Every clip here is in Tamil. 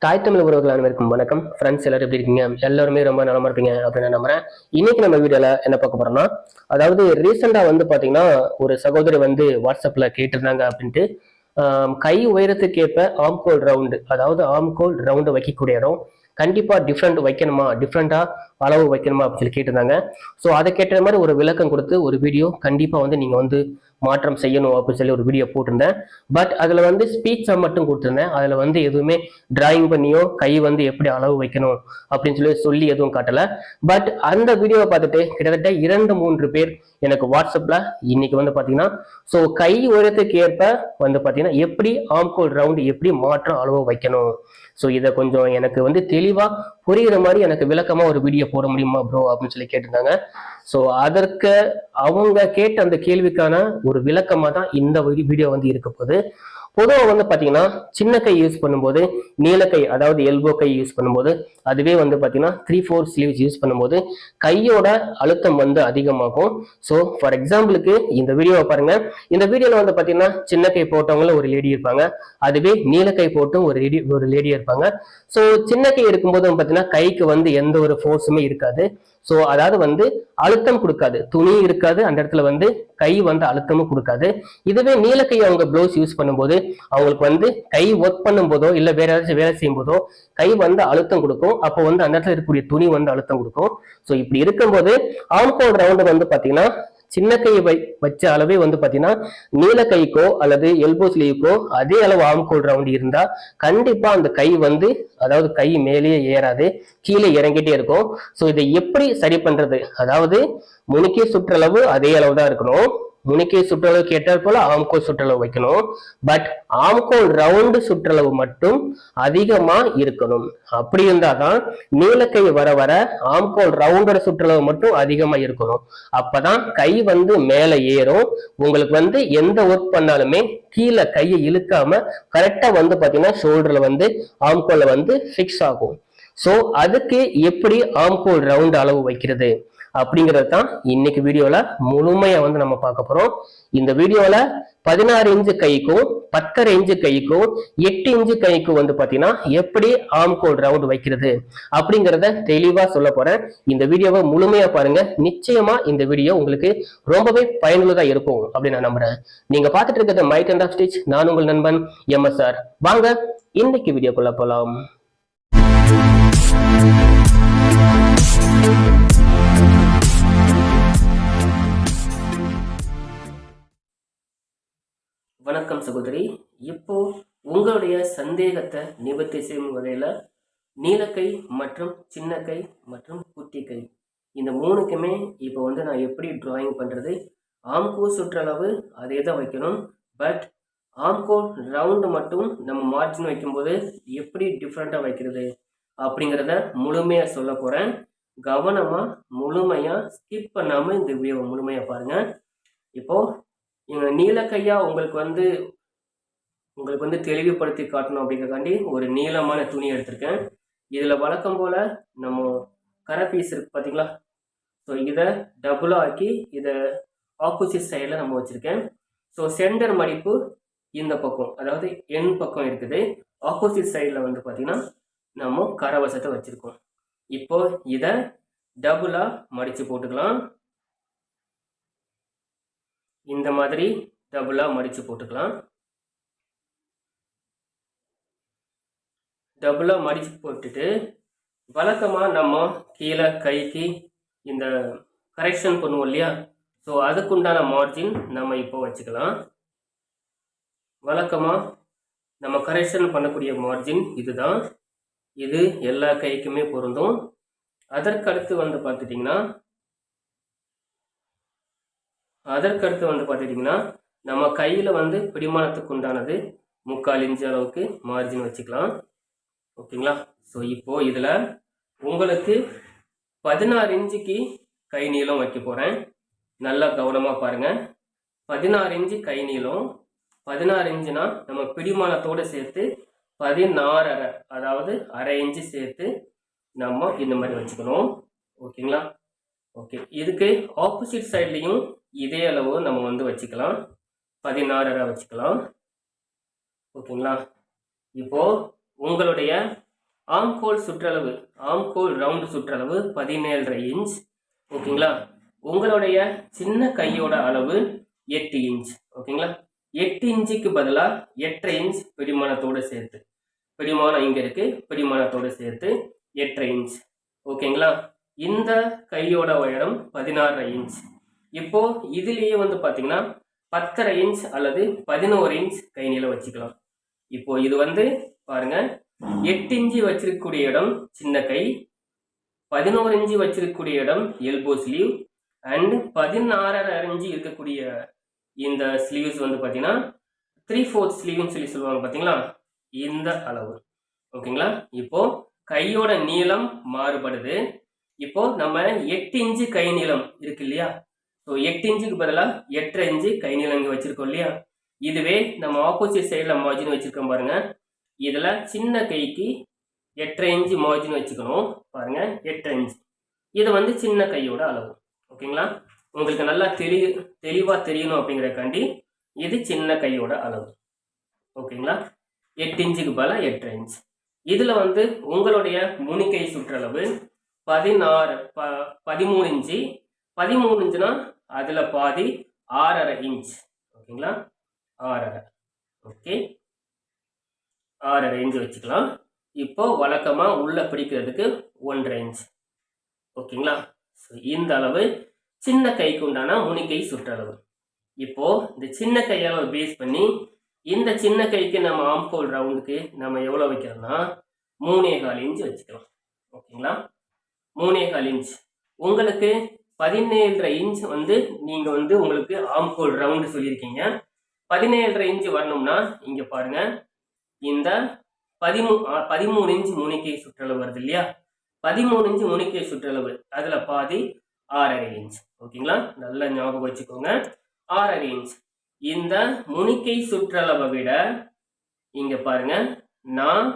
தாய் தமிழ் உறவுகள் அனைவருக்கும் வணக்கம். ஃப்ரெண்ட்ஸ் எல்லாரும் எப்படி இருக்கீங்க? எல்லாருமே ரொம்ப நலமா இருப்பீங்க அப்படின்னு நான் நம்புறேன். இன்னைக்கு நம்ம வீடியோல என்ன பார்க்க போறோம்னா, அதாவது ரீசெண்டா பாத்தீங்கன்னா ஒரு சகோதரி வாட்ஸ்அப்ல கேட்டிருந்தாங்க அப்படின்ட்டு கை உயரத்துக்கு ஏற்ப ஆம்கோல் ரவுண்டு, அதாவது ஆம்கோல் ரவுண்டு வைக்கக்கூடிய இடம் கண்டிப்பா டிஃப்ரெண்ட் வைக்கணுமா, டிஃப்ரெண்டா அளவு வைக்கணுமா அப்படின்னு சொல்லி கேட்டிருந்தாங்க. ஸோ அதை கேட்ட மாதிரி ஒரு விளக்கம் கொடுத்து ஒரு வீடியோ கண்டிப்பா நீங்க மாற்றம் செய்யணும் அப்படின்னு சொல்லி ஒரு வீடியோ போட்டிருந்தேன். பட் அதுல ஸ்பீச்சா மட்டும் கொடுத்துருந்தேன். அதுல எதுவுமே டிராயிங் பண்ணியோ கை எப்படி அளவு வைக்கணும் அப்படின்னு சொல்லி எதுவும் காட்டல. பட் அந்த வீடியோவை பார்த்துட்டு கிட்டத்தட்ட 2-3 பேர் எனக்கு வாட்ஸ்அப்ல இன்னைக்கு பாத்தீங்கன்னா ஸோ கை உயரத்துக்கு ஏற்ப பாத்தீங்கன்னா எப்படி ஆம்கோல் ரவுண்ட் எப்படி மாற்றம் அளவு வைக்கணும், ஸோ இதை கொஞ்சம் எனக்கு தெளிவா புரியுற மாதிரி எனக்கு விளக்கமா ஒரு வீடியோ போட முடியுமா ப்ரோ அப்படின்னு சொல்லி கேட்டிருந்தாங்க. ஸோ அதற்கு அவங்க கேட்ட அந்த கேள்விக்கான ஒரு விளக்கமா தான் இந்த வீடியோ இருக்க போகுது. பொதுவாக பாத்தீங்கன்னா சின்ன கை யூஸ் பண்ணும்போது, நீலக்கை அதாவது எல்போ கை யூஸ் பண்ணும்போது, அதுவே பாத்தீங்கன்னா 3/4 ஸ்லீவ்ஸ் யூஸ் பண்ணும்போது கையோட அழுத்தம் அதிகமாகும். ஸோ ஃபார் எக்ஸாம்பிளுக்கு இந்த வீடியோவை பாருங்க. இந்த வீடியோல பாத்தீங்கன்னா சின்ன கை போட்டவங்களும் ஒரு லேடி இருப்பாங்க, அதுவே நீலக்கை போட்டும் ஒரு லேடி இருப்பாங்க. ஸோ சின்ன கை இருக்கும்போது பாத்தீங்கன்னா கைக்கு எந்த ஒரு ஃபோர்ஸுமே இருக்காது. ஸோ அதாவது அழுத்தம் கொடுக்காது, துணி இருக்காது, அந்த இடத்துல கை அழுத்தமும் கொடுக்காது. இதுவே நீலக்கை அவங்க ப்ளவுஸ் யூஸ் பண்ணும்போது அவங்களுக்கு கை ஒர்க் பண்ணும் போதோ இல்ல வேற ஏதாச்சும் வேலை செய்யும் போதோ கை அழுத்தம் கொடுக்கும். அப்போ அந்த இடத்துல இருக்கக்கூடிய துணி அழுத்தம் கொடுக்கும். ஸோ இப்படி இருக்கும்போது ஆம்கோல் ரவுண்டு பாத்தீங்கன்னா சின்ன கை வச்ச அளவே பாத்தீங்கன்னா நீல கைக்கோ அல்லது எல்போ ஸ்லீவுக்கோ அதே அளவு ஆம்கோல் ரவுண்ட் இருந்தா கண்டிப்பா அந்த கை அதாவது கை மேலேயே ஏறாது, கீழே இறங்கிட்டே இருக்கும். ஸோ இதை எப்படி சரி பண்றது, அதாவது முனிக்கை சுற்றளவு அதே அளவு தான் இருக்கணும், முனிக்கை சுற்றளவு கேட்டால் போல ஆம்கோல் சுற்றளவு வைக்கணும். பட் ஆம்கோல் ரவுண்டு சுற்றளவு மட்டும் அதிகமா இருக்கணும். அப்படி இருந்தாதான் நீலக்கை வர வர ஆம்கோல் ரவுண்டோட சுற்றளவு மட்டும் அதிகமா இருக்கணும். அப்பதான் கை மேல ஏறும். உங்களுக்கு எந்த ஒர்க் பண்ணாலுமே கீழே கையை இழுக்காம கரெக்டா பாத்தீங்கன்னா ஷோல்டர்ல ஆம்கோல்ல ஃபிக்ஸ் ஆகும். சோ அதுக்கு எப்படி ஆம்கோல் ரவுண்ட் அளவு வைக்கிறது அப்படிங்கிறது தான் இன்னைக்கு வீடியோல முழுமையா நம்ம பார்க்க போறோம். இந்த வீடியோல 16 இன்ச்சு கைக்கும் 10.5 இன்ச்சு கைக்கும் 8 இன்ச்சு கைக்கும் பாத்தீங்கன்னா எப்படி ஆம்கோல் ரவுண்ட் வைக்கிறது அப்படிங்கிறத தெளிவா சொல்ல போறேன். இந்த வீடியோவை முழுமையா பாருங்க. நிச்சயமா இந்த வீடியோ உங்களுக்கு ரொம்பவே பயனுள்ளதா இருக்கும் அப்படின்னு நான் நம்புறேன். நீங்க பார்த்துட்டு இருக்கிறது மை ட்ரெண்ட் ஆஃப் ஸ்டிச். நான் உங்கள் நண்பன் MSR. வாங்க இன்னைக்கு வீடியோக்குள்ள போலாம். வணக்கம் சகோதரி. இப்போ உங்களுடைய சந்தேகத்தை நிவர்த்தி செய்யும் வகையில நீலக்கை மற்றும் சின்ன கை மற்றும் குட்டி கை இந்த மூணுக்குமே இப்போ நான் எப்படி டிராயிங் பண்றது, ஆம்கோல் சுற்றளவு அதே தான் வைக்கணும். பட் ஆம்கோல் ரவுண்டு மட்டும் நம்ம மார்ஜின் வைக்கும்போது எப்படி டிஃப்ரெண்டா வைக்கிறது அப்படிங்கிறத முழுமையா சொல்ல போறேன். கவனமா முழுமையா ஸ்கிப் பண்ணாம இந்த வீடியோவை முழுமையா பாருங்க. இப்போ நீலக்கையா உங்களுக்கு தெளிவுபடுத்தி காட்டணும் அப்படிங்கிறக்காண்டி ஒரு நீளமான துணி எடுத்திருக்கேன். இதுல வழக்கம் போல நம்ம கரை பீஸ் இருக்கு பாத்தீங்களா, ஸோ இதை டபுளா ஆக்கி இதை ஆப்போசிட் சைடில் நம்ம வச்சிருக்கேன். ஸோ சென்டர் மடிப்பு இந்த பக்கம், அதாவது என் பக்கம் இருக்குது. ஆப்போசிட் சைடில் பாத்தீங்கன்னா நம்ம கரவசத்தை வச்சிருக்கோம். இப்போ இதை டபுளா மடிச்சு போட்டுக்கலாம். இந்த மாதிரி டபுளா மடிச்சு போட்டுக்கலாம். டபுளா மடிச்சு போட்டுட்டு வழக்கமா நம்ம கீழே கைக்கு இந்த கரெக்ஷன் பண்ணுவோம் இல்லையா, ஸோ அதுக்குண்டான மார்ஜின் நம்ம இப்போ வச்சுக்கலாம். வழக்கமா நம்ம கரெக்ஷன் பண்ணக்கூடிய மார்ஜின் இதுதான். இது எல்லா கைக்குமே பொருந்தும். அதற்கடுத்து பார்த்துட்டிங்கன்னா நம்ம கையில் பிடிமானத்துக்கு உண்டானது 3/4 இன்ச்சு அளவுக்கு மார்ஜின் வச்சுக்கலாம். ஓகேங்களா. ஸோ இப்போ இதில் உங்களுக்கு 16 இன்ச்சுக்கு கை நீளம் வைக்க போகிறேன். நல்லா கவனமாக பாருங்கள். 16 இன்ச்சு கை நீளம். 16 இன்ச்சுனா நம்ம பிடிமானத்தோடு சேர்த்து 16.5, அதாவது அரை இன்ச்சு சேர்த்து நம்ம இந்த மாதிரி வச்சுக்கணும். ஓகேங்களா. ஓகே, இதுக்கு ஆப்போசிட் சைட்லையும் இதே அளவு நம்ம வச்சுக்கலாம். 16.5 வச்சுக்கலாம். ஓகேங்களா. இப்போ உங்களுடைய ஆம்கோல் சுற்றளவு, ஆம்கோல் ரவுண்ட் சுற்றளவு 17.5 இன்ச். ஓகேங்களா. உங்களுடைய சின்ன கையோட அளவு 8 இன்ச். ஓகேங்களா. 8 இன்ச்சுக்கு பதிலா 8.5 இன்ச் பிடிமானத்தோடு சேர்த்து, பிடிமானம் இங்க இருக்கு, பிடிமானத்தோடு சேர்த்து 8.5 இன்ச். ஓகேங்களா. இந்த கையோட உயரம் 16.5 இன்ச். இப்போ இதுலயே வந்து பாத்தீங்கன்னா 10.5 இன்ச் அல்லது 11 இன்ச் கை நீளம் வச்சுக்கலாம். இப்போ இது வந்து பாருங்க, 8 இன்ச்சு வச்சிருக்கக்கூடிய இடம் சின்ன கை, 11 இன்ச்சு வச்சிருக்கக்கூடிய இடம் எல்போ ஸ்லீவ், அண்ட் 16.5 இன்ச்சு இருக்கக்கூடிய இந்த ஸ்லீவ்ஸ் வந்து பாத்தீங்கன்னா 3/4 ஸ்லீவ்னு சொல்லி சொல்லுவாங்க பாத்தீங்களா, இந்த அளவு. ஓகேங்களா. இப்போ கையோட நீளம் மாறுபடுது. இப்போ நம்ம 8 இன்ச்சு கை நீளம் இருக்கு இல்லையா, ஸோ 8 இன்ச்சுக்கு பதிலாக 8.5 இன்ச்சு கை நீளம் இங்கே வச்சிருக்கோம் இல்லையா. இதுவே நம்ம ஆப்போசிட் சைடில் மார்ஜின் வச்சிருக்கோம் பாருங்க, இதில் சின்ன கைக்கு 8.5 இன்ச்சு மார்ஜின் வச்சுக்கணும் பாருங்க, 8.5 இன்ச்சு. இது வந்து சின்ன கையோட அளவு. ஓகேங்களா. உங்களுக்கு நல்லா தெளிவாக தெரியணும் அப்படிங்கிறக்காண்டி இது சின்ன கையோட அளவு. ஓகேங்களா. 8 இன்ச்சுக்கு பதிலாக 8.5 இன்ச். இதில் வந்து உங்களுடைய முனிக்கை சுற்றளவு 13 இன்ச்சு. 13 இன்ச்சுனா அதில் பாதி 6.5 இன்ச். ஓகேங்களா. 6.5. ஓகே, 6.5 இன்ச் வச்சுக்கலாம். இப்போ வழக்கமாக உள்ள பிடிக்கிறதுக்கு 1.5 இன்ச். ஓகேங்களா. ஸோ இந்த அளவு சின்ன கைக்கு உண்டான முனிக்கை சுற்றளவு. இப்போ இந்த சின்ன கையால் பேஸ் பண்ணி இந்த சின்ன கைக்கு நம்ம ஆம்கோல் ரவுண்டுக்கு நம்ம எவ்வளோ வைக்கிறோம்னா 3.25 இன்ச் வச்சுக்கலாம். ஓகேங்களா. 3.25 இன்ச். உங்களுக்கு 17.5 இன்ச் வந்து நீங்க வந்து உங்களுக்கு ஆம்கோல் ரவுண்டு சொல்லியிருக்கீங்க. 17.5 இன்ச் வரணும்னா இங்க பாருங்க, இந்த 13 இன்ச் முனிக்கை சுற்றளவு வருது இல்லையா, 13 இன்ச் முனிக்கை சுற்றளவு அதுல பாதி 6.5 இன்ச். ஓகேங்களா. நல்லா ஞாபகம் வச்சுக்கோங்க, 6.5 இன்ச். இந்த முனிக்கை சுற்றளவை விட இங்க பாருங்க, நான்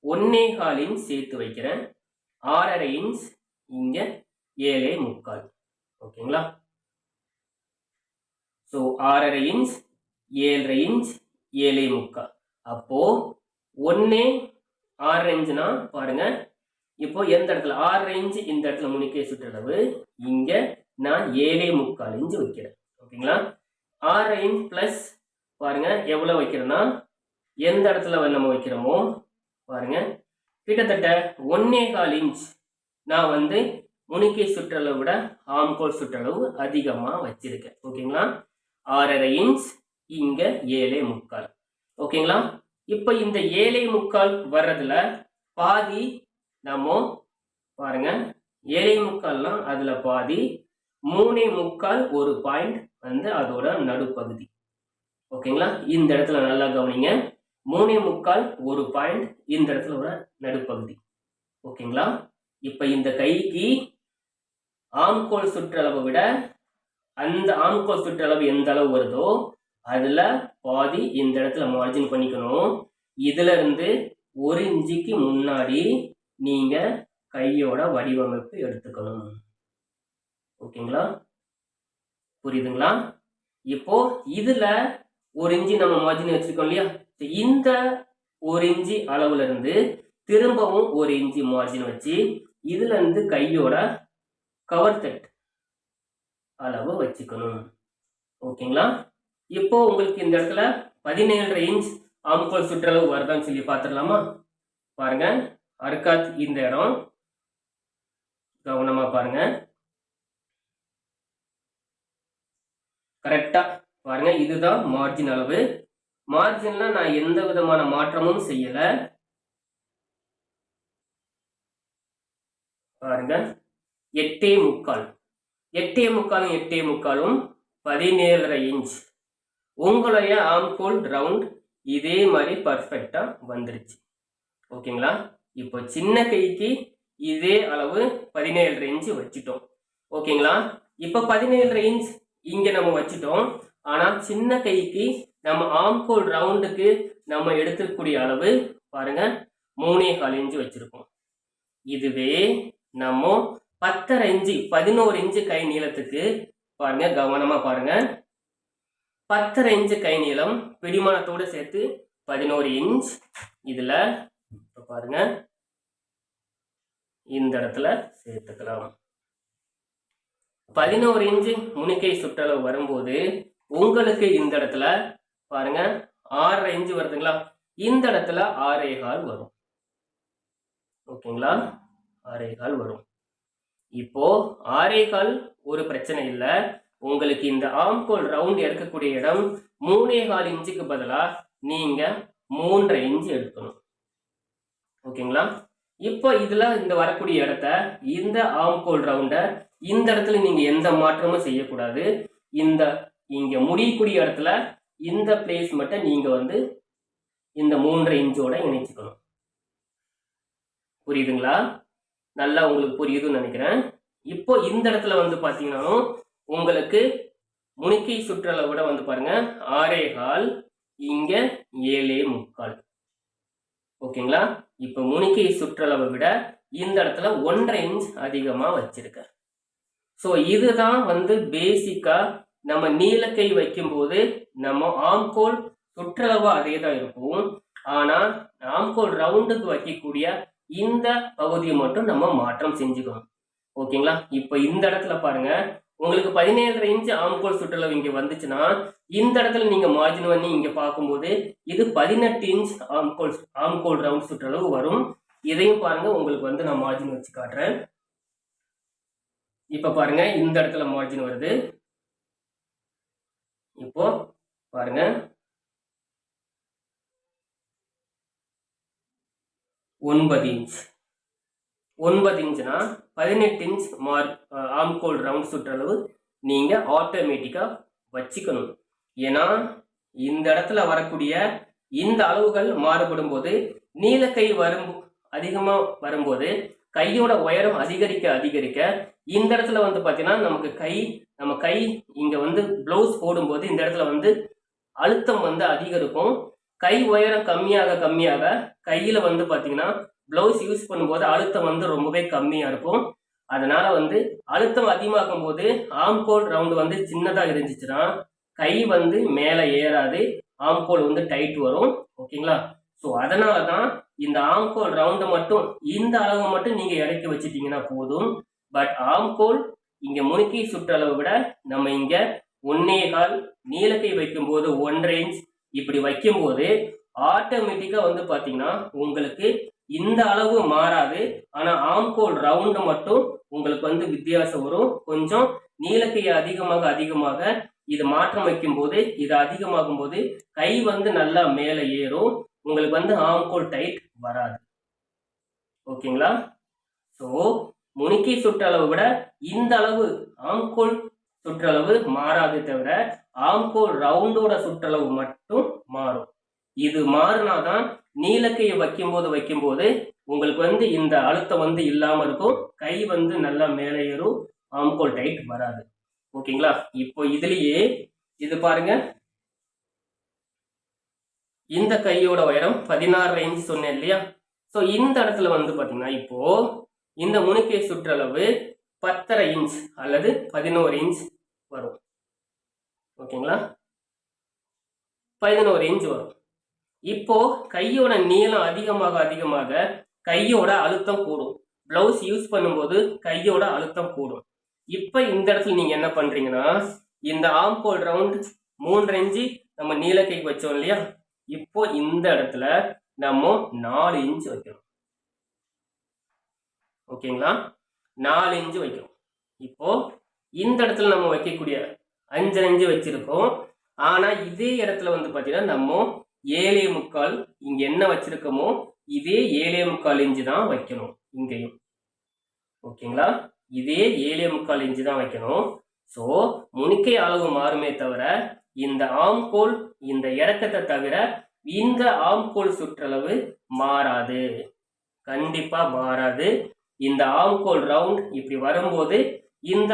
1.25 இன்ச் சேர்த்து வைக்கிறேன். 6.5 இன்ச் இங்க 7.25. ஓகேங்களா. So 6.5 inch 7.5 inch 7.25. அப்போ 1.6 இன்ச்னா பாருங்க, இப்போ எந்த இடத்துல 6 இன்ச் இந்த இடத்துல முனிக்கை சுற்றளவு, இங்க நான் 7.25 இன்ச் வைக்கிறேன். ஓகேங்களா. 6 இன்ச் பிளஸ் பாருங்க எவ்வளவு வைக்கிறேன்னா, எந்த இடத்துல நம்ம வைக்கிறோமோ பாருங்க, கிட்டத்தட்ட 1.25 இன்ச் நான் வந்து முனிக்கை சுற்றளவு விட ஆம்கோல் சுற்றளவு அதிகமா வச்சிருக்கேன். ஓகேங்களா. 6.5 இன்ச் இங்க 7.25. ஓகேங்களா. இப்ப இந்த 7.25 வர்றதுல பாதி நம்ம பாருங்க, 7.25லாம் அதுல பாதி 3.25 ஒரு பாயிண்ட் வந்து அதோட நடுப்பகுதி. ஓகேங்களா. இந்த இடத்துல நல்லா கவனிங்க, 3.25 ஒரு பாயிண்ட் இந்த இடத்துல ஒரு நடுப்பகுதி. ஓகேங்களா. இப்ப இந்த கைக்கு ஆம்கோல் சுற்றளவை விட அந்த ஆம்கோல் சுற்றளவு எந்த அளவு வருதோ அதுல பாதி இந்த இடத்துல மார்ஜின் பண்ணிக்கணும். இதுல இருந்து 1 இன்ச்சுக்கு முன்னாடி நீங்க கையோட வடிவமைப்பு எடுத்துக்கணும். ஓகேங்களா. புரியுதுங்களா. இப்போ இதுல 1 இன்ச்சு நம்ம மார்ஜின் வச்சிருக்கோம் இல்லையா, இந்த 1 இன்ச்சு அளவுல இருந்து திரும்பவும் 1 இன்ச்சு மார்ஜின் வச்சு இதுல இருந்து கையோட கவர் தட் அளவு வச்சுக்கணும். ஓகேங்களா. இப்போ உங்களுக்கு இந்த இடத்துல 17.5 இன்ச் ஆம்கோல் சுற்றளவு வருதான்னு சொல்லி பார்த்துடலாமா. பாருங்க, அர்க்காத் இந்த இடம் கவனமா பாருங்க, கரெக்டா பாருங்க, இதுதான் மார்ஜின் அளவு. மார்ஜின்ல நான் எந்த விதமான மாற்றமும் செய்யல. பாருங்க, 8.25 17.5 இன்ச். உங்களுடைய ஆம்கோல் ரவுண்ட் இதே மாதிரி பர்ஃபெக்டா வந்துருச்சு. ஓகேங்களா. இப்போ சின்ன கைக்கு இதே அளவு 17.5 இன்ச் வச்சுட்டோம். ஓகேங்களா. இப்போ 17.5 இன்ச் இங்க நம்ம வச்சுட்டோம். ஆனா சின்ன கைக்கு நம்ம ஆம்கோல் ரவுண்டுக்கு நம்ம எடுத்துக்கூடிய அளவு பாருங்க 3.25 இன்ச் வச்சிருக்கோம். இதுவே நம்ம 10.5 இன்ச்சு 11 இன்ச்சு கை நீளத்துக்கு பாருங்க, கவனமா பாருங்க, 10.5 இன்ச்சு கை நீளம் பிடிமானத்தோடு சேர்த்து 11 இன்ச். இதுல பாருங்க இந்த இடத்துல சேர்த்துக்கலாம். 11 இன்ச்சு முனிக்கை சுற்றளவு வரும்போது உங்களுக்கு இந்த இடத்துல பாருங்க 6.5 இன்ச்சு வருதுங்களா, இந்த இடத்துல 6.25 வரும். ஓகேங்களா, 6.25 வரும். இப்போ 6.25 ஒரு பிரச்சனை இல்லை. உங்களுக்கு இந்த ஆம்கோல் ரவுண்ட் எடுக்கக்கூடிய இடம் 3.25 இன்ச்சுக்கு பதிலா நீங்க 3.5 இன்ச்சு எடுக்கணும். ஓகேங்களா, இப்போ இதுல இந்த வரக்கூடிய இடத்த இந்த ஆம்கோல் ரவுண்ட இந்த இடத்துல நீங்க எந்த மாற்றமும் செய்யக்கூடாது. இந்த இங்க முடியக்கூடிய இடத்துல இந்த பிளேஸ் மட்டும் நீங்க வந்து இந்த 3.5 இன்ச்சோட இணைச்சுக்கணும். புரியுதுங்களா? நல்லா உங்களுக்கு புரியுதுன்னு நினைக்கிறேன். இப்போ இந்த இடத்துல வந்து பாத்தீங்கன்னா உங்களுக்கு முனிக்கை சுற்றளவு விட வந்து பாருங்க 6.25, இங்க 7.25. ஓகேங்களா, இப்ப முனிக்கை சுற்றளவை விட இந்த இடத்துல 1.5 இன்ச் அதிகமா வச்சிருக்கேன். ஸோ இதுதான் வந்து பேசிக்கா நம்ம நீலக்கை வைக்கும் போது நம்ம ஆம்கோல் சுற்றளவு அதே தான் இருக்கும். ஆனா ஆம்கோல் ரவுண்டுக்கு வைக்கக்கூடிய இந்த பகுதியை மட்டும் நம்ம மாற்றம் செஞ்சுக்கணும். ஓகேங்களா, இப்ப இந்த இடத்துல பாருங்க உங்களுக்கு 17.5 இன்ச் ஆம்கோல் சுற்றளவு இங்க வந்துச்சுன்னா இந்த இடத்துல நீங்க மார்ஜின் பண்ணி இங்க பார்க்கும்போது இது 18 இன்ச் ஆம்கோல் ரவுண்ட் சுற்றளவு வரும். இதையும் பாருங்க, உங்களுக்கு வந்து நான் மார்ஜின் வச்சு காட்டுறேன். இப்ப பாருங்க இந்த இடத்துல மார்ஜின் வருது. இப்போ பாருங்க 9 இன்ச். 9 இன்ச்னா 18 இன்ச் ஆம்கோல் ரவுண்ட் சுற்றளவு நீங்க ஆட்டோமேட்டிக்கா வச்சுக்கணும். ஏன்னா இந்த இடத்துல வரக்கூடிய இந்த அளவுகள் மாறுபடும் போது நீலக்கை அதிகமா வரும்போது கையோட உயரம் அதிகரிக்க அதிகரிக்க இந்த இடத்துல வந்து பாத்தீங்கன்னா நம்ம கை இங்க வந்து பிளவுஸ் போடும்போது இந்த இடத்துல வந்து அழுத்தம் வந்து அதிகரிக்கும். கை உயரம் கம்மியாக கம்மியாக கையில வந்து பாத்தீங்கன்னா பிளவுஸ் யூஸ் பண்ணும்போது அழுத்தம் வந்து ரொம்பவே கம்மியா இருக்கும். அதனால வந்து அழுத்தம் அதிகமாகும் போது ஆம்கோல் ரவுண்டு வந்து சின்னதா இருந்துச்சுன்னா கை வந்து மேல ஏறாது, ஆம்கோல் வந்து டைட் வரும். ஓகேங்களா, ஸோ அதனாலதான் இந்த ஆம்கோல் ரவுண்டு மட்டும் இந்த அளவு மட்டும் நீங்க இறக்கி வச்சுட்டீங்கன்னா போதும். பட் ஆம்கோல் இங்க முனிக்கை சுற்றளவை விட நம்ம இங்க 1.25 நீலக்கை வைக்கும் போது 1.5 இன்ச் இப்படி வைக்கும் போது ஆட்டோமேட்டிக்கா வந்து பாத்தீங்கன்னா உங்களுக்கு இந்த அளவு மாறாது. ஆனா ஆம்கோல் ரவுண்டு மட்டும் உங்களுக்கு வந்து வித்தியாசம் வரும். கொஞ்சம் நீலக்கை அதிகமாக அதிகமாக இது மாற்றம் வைக்கும் போது இது அதிகமாகும் போது கை வந்து நல்லா மேல ஏறும். உங்களுக்கு வந்து ஆம்கோல் டைட் வராது. ஓகேங்களா, ஸோ முனிக்கை சுற்றளவு விட இந்த அளவு ஆம்கோல் சுற்றளவு மாறாது தவிர ஆம்கோல் ரவுண்டோட சுற்றளவு மட்டும் மாறும். இது மாறினாதான் நீலக்கையை வைக்கும்போது உங்களுக்கு வந்து இந்த அழுத்தம் வந்து இல்லாம இருக்கும். கை வந்து நல்லா மேலே ஏறும், ஆம்கோல் டைட் வராது. ஓகேங்களா, இப்போ இதுலயே இது பாருங்க, இந்த கையோட உயரம் 16 இன்ச் சொன்னேன் இல்லையா. ஸோ இந்த இடத்துல வந்து பாத்தீங்கன்னா இப்போ இந்த முனிக்கை சுற்றளவு 10.5 இன்ச் அல்லது 11 இன்ச் வரும். ஓகேங்களா, 11 இன்ச் வரும். இப்போ கையோட நீளம் அதிகமாக அதிகமாக கையோட அழுத்தம் கூடும். பிளவுஸ் யூஸ் பண்ணும்போது கையோட அழுத்தம் கூடும். இப்ப இந்த இடத்துல நீங்க என்ன பண்றீங்கன்னா இந்த ஆம்கோல் ரவுண்ட் 3 இன்ச்சு நம்ம நீலக்கைக்கு வச்சோம் இல்லையா, இப்போ இந்த இடத்துல நம்ம 4 இன்ச் வைக்கணும். ஓகேங்களா, 4 இன்ச் வைக்கணும். இப்போ இந்த இடத்துல நம்ம வைக்கக்கூடிய 5 இன்ச்சு வச்சிருக்கோம். ஆனா இதே இடத்துல வந்து பாத்தீங்கன்னா நம்ம 7.25 இங்க என்ன வச்சிருக்கோமோ இதே 7.25 இன்ச்சு தான் வைக்கணும் இங்கேயும். ஓகேங்களா, இதே 7.25 இன்ச்சு தான் வைக்கணும். ஸோ முனிக்கை அளவு மாறுமே தவிர இந்த ஆம்கோல் இந்த இறக்கத்தை தவிர இந்த ஆம்கோல் சுற்றளவு மாறாது, கண்டிப்பா மாறாது. இந்த ஆம்கோல் ரவுண்ட் இப்படி வரும்போது இந்த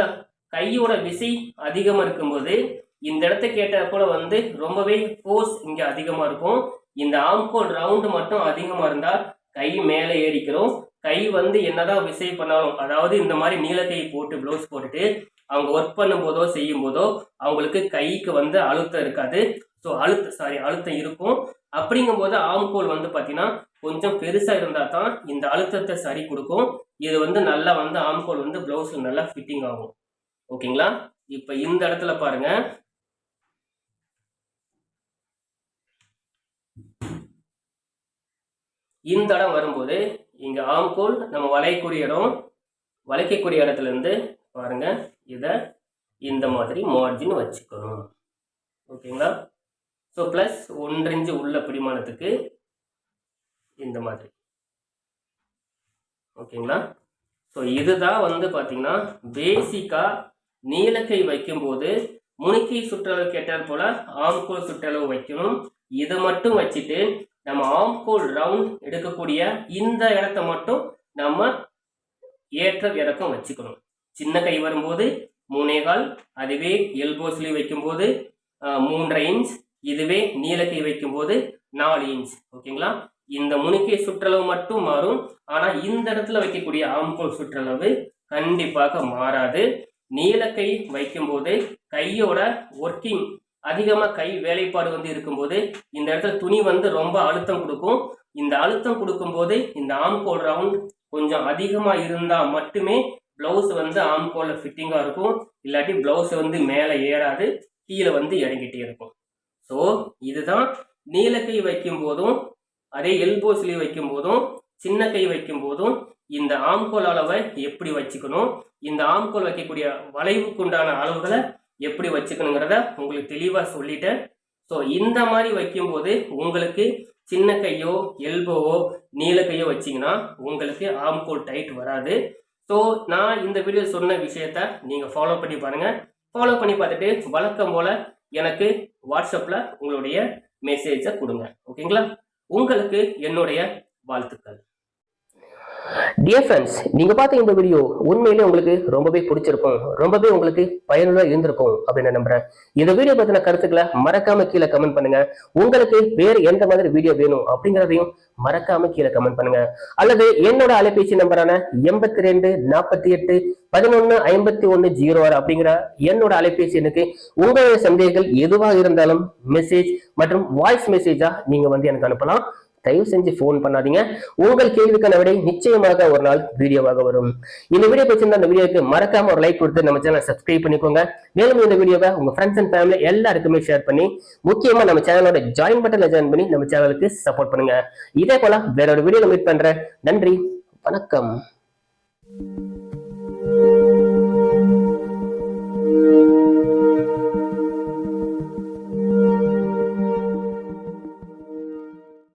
கையோட விசை அதிகமா இருக்கும்போது இந்த இடத்த கேட்ட கூட வந்து ரொம்பவே ஃபோர்ஸ் இங்க அதிகமா இருக்கும். இந்த ஆம்கோல் ரவுண்டு மட்டும் அதிகமா இருந்தா கை மேலே ஏறிக்கிறோம். கை வந்து என்னதான் விசை பண்ணாலும், அதாவது இந்த மாதிரி நீலக்கை போட்டு பிளவுஸ் போட்டுட்டு அவங்க ஒர்க் பண்ணும் போதோ செய்யும் போதோ அவங்களுக்கு கைக்கு வந்து அழுத்தம் இருக்காது. ஸோ அழுத்தம் இருக்கும். அப்படிங்கும் போது ஆம்கோல் வந்து பார்த்தீங்கன்னா கொஞ்சம் பெருசா இருந்தா தான் இந்த அழுத்தத்தை சரி கொடுக்கும். இது வந்து நல்லா வந்து ஆம்கோல் வந்து பிளவுஸ்ல நல்லா ஃபிட்டிங் ஆகும். ஓகேங்களா? இப்ப இந்த இடத்துல பாருங்க, இந்த இடம் வரும்போது இங்க ஆம்கோல் நம்ம வளைக்கக்கூடிய இடத்துல இருந்து பாருங்க, இத இந்த மாதிரி மார்ஜின் வச்சுக்கணும். ஓகேங்களா? ஸோ பிளஸ் 1 இன்ச் உள்ள பிடிமானத்துக்கு இந்த மாதிரி. ஓகேங்களா? ஸோ இதுதான் வந்து பார்த்தீங்கன்னா பேசிக்கா நீலக்கை வைக்கும்போது முனிக்கை சுற்றளவு கேட்டால் போல ஆம்கோல் சுற்றளவு வைக்கணும். இதை மட்டும் வச்சுட்டு நம்ம ஆம்கோல் ரவுண்ட் எடுக்கக்கூடிய இந்த இடத்த மட்டும் நம்ம ஏற்ற இறக்கம் வச்சுக்கணும். சின்ன கை வரும்போது 3.25, அதுவே எல்போ ஸ்லீவ் வைக்கும்போது 3.5 இன்ச், இதுவே நீலக்கை வைக்கும்போது 4 இன்ச். ஓகேங்களா? இந்த முனிக்கை சுற்றளவு மட்டும் மாறும். ஆனா இந்த இடத்துல வைக்கக்கூடிய ஆம்கோல் சுற்றளவு கண்டிப்பாக மாறாது. நீலக்கை வைக்கும்போது கையோட ஒர்க்கிங் அதிகமா கை வேலைப்பாடு வந்து இருக்கும்போது இந்த இடத்துல துணி வந்து ரொம்ப அழுத்தம் கொடுக்கும். இந்த அழுத்தம் கொடுக்கும்போது இந்த ஆம்கோல் ரவுண்ட் கொஞ்சம் அதிகமா இருந்தா மட்டுமே பிளவுஸ் வந்து ஆம்கோல்ல ஃபிட்டிங்கா இருக்கும். இல்லாட்டி பிளவுஸ் வந்து மேலே ஏறாது, கீழே வந்து இறங்கிட்டே இருக்கும். ஸோ இதுதான் நீலக்கை வைக்கும் போதும் அதே எல்போ ஸ்லீவ் வைக்கும் போதும் சின்ன கை வைக்கும் போதும் இந்த ஆம்கோல் அளவை எப்படி வச்சுக்கணும், இந்த ஆம்கோல் வைக்கக்கூடிய வளைவுக்குண்டான அளவுகளை எப்படி வச்சுக்கணுங்கிறத உங்களுக்கு தெளிவாக சொல்லிட்டேன். ஸோ இந்த மாதிரி வைக்கும்போது உங்களுக்கு சின்ன கையோ எல்போவோ நீல கையோ வச்சிங்கன்னா உங்களுக்கு ஆம்கோல் டைட் வராது. ஸோ நான் இந்த வீடியோ சொன்ன விஷயத்த நீங்கள் ஃபாலோ பண்ணி பாருங்கள். ஃபாலோ பண்ணி பார்த்துட்டு வழக்கம் போல் எனக்கு வாட்ஸ்அப்பில் உங்களுடைய மெசேஜை கொடுங்க. ஓகேங்களா? உங்களுக்கு என்னுடைய வாழ்த்துக்கள். டியர் ஃப்ரெண்ட்ஸ், நீங்க பார்த்த இந்த வீடியோ உண்மையிலே உங்களுக்கு ரொம்பவே பிடிச்சிருக்கும், ரொம்பவே உங்களுக்கு பயனுள்ளா இருந்திருக்கும் அப்படின்னு நம்புறேன். இந்த வீடியோ பத்தின கருத்துக்களை மறக்காம கீழே கமெண்ட் பண்ணுங்க. உங்களுக்கு வேறு எந்த மாதிரி வீடியோ வேணும் அப்படிங்கிறதையும் மறக்காம கீழே கமெண்ட் பண்ணுங்க. அல்லது என்னோட அலைபேசி நம்பரான 82 48 11 51 06 அப்படிங்கிற என்னோட அலைபேசி எண்ணுக்கு உங்களுடைய சந்தேகங்கள் எதுவாக இருந்தாலும் மெசேஜ் மற்றும் வாய்ஸ் மெசேஜா நீங்க வந்து எனக்கு அனுப்பலாம். தயவு செஞ்சு போன் பண்ணாதீங்க. உங்கள் கேள்விக்கான விடை நிச்சயமாக ஒரு நாள் வீடியோவாக வரும். இந்த வீடியோ பிடிச்சிருந்தா அந்த வீடியோக்கு மறக்காம ஒரு லைக் கொடுத்து நம்ம சேனலை சப்ஸ்கிரைப் பண்ணிக்கோங்க. மேலும் இந்த வீடியோவை உங்க ஃப்ரெண்ட்ஸ் அண்ட் ஃபேமிலி எல்லாருக்குமே ஷேர் பண்ணி முக்கியமா நம்ம சேனலோட ஜாயின் பட்டன்ல ஜாயின் பண்ணி நம்ம சேனலுக்கு சப்போர்ட் பண்ணுங்க. இதே போல வேற ஒரு வீடியோல மீட் பண்றேன். நன்றி, வணக்கம்.